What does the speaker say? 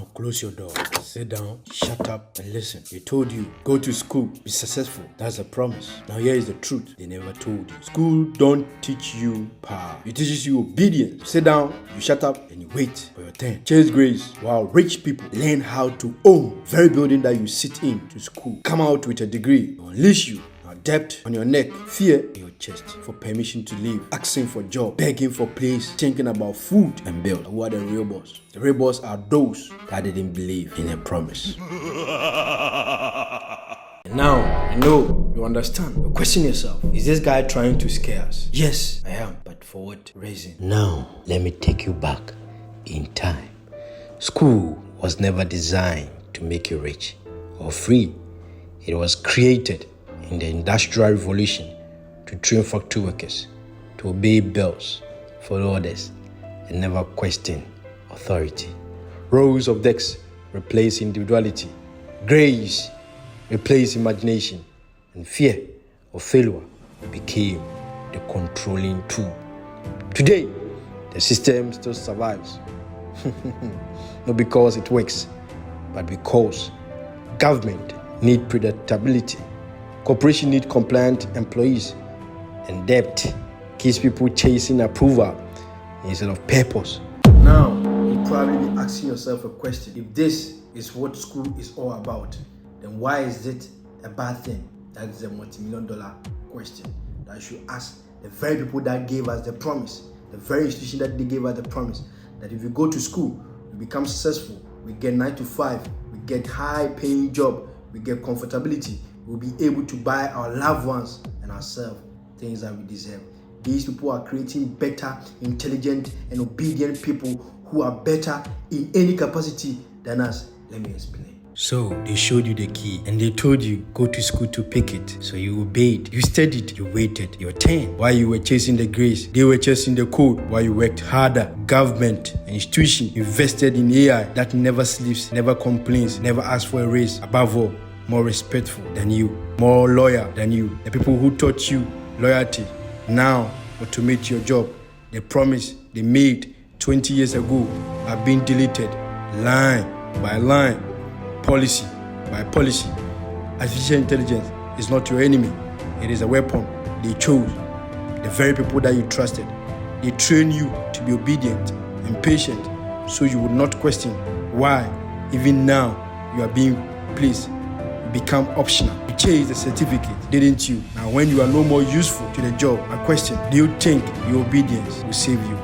Now close your door, sit down, shut up and listen. They told you, go to school, be successful. That's a promise. Now here is the truth they never told you. School don't teach you power. It teaches you obedience. Sit down, you shut up and you wait for your turn. Chase grace while rich people learn how to own the very building that you sit in to school. Come out with a degree, will unleash you. Debt on your neck, fear in your chest, for permission to live, asking for job, begging for place, thinking about food and bills. Who are the real boss? The real boss are those that didn't believe in a promise. And now, you know, you understand. You question yourself. Is this guy trying to scare us? Yes, I am. But for what reason? Now, let me take you back in time. School was never designed to make you rich or free. It was created in the Industrial Revolution to train factory workers, to obey bills, follow orders, and never question authority. Rows of decks replace individuality, grace replace imagination, and fear of failure became the controlling tool. Today, the system still survives, not because it works, but because government need predictability. Corporation need compliant employees, and debt keeps people chasing approval instead of purpose. Now, you'll probably be asking yourself a question. If this is what school is all about, then why is it a bad thing? That is a multi-million-dollar question that I should ask the very people that gave us the promise, the very institution that they gave us the promise, that if you go to school, you become successful, we get 9 to 5, we get high-paying job, we get comfortability, we'll be able to buy our loved ones and ourselves things that we deserve. These people are creating better, intelligent, and obedient people who are better in any capacity than us. Let me explain. So they showed you the key and they told you go to school to pick it. So you obeyed, you studied, you waited your turn. While you were chasing the grace, they were chasing the code. While you worked harder, government and institution invested in AI that never sleeps, never complains, never asks for a raise. Above all, more respectful than you, more loyal than you. The people who taught you loyalty now automate your job. The promise they made 20 years ago are being deleted line by line, policy by policy. Artificial intelligence is not your enemy. It is a weapon they chose. The very people that you trusted, they train you to be obedient and patient so you would not question why even now you are being placed. Become optional. You chase the certificate, didn't you? Now when you are no more useful to the job, I question, do you think your obedience will save you?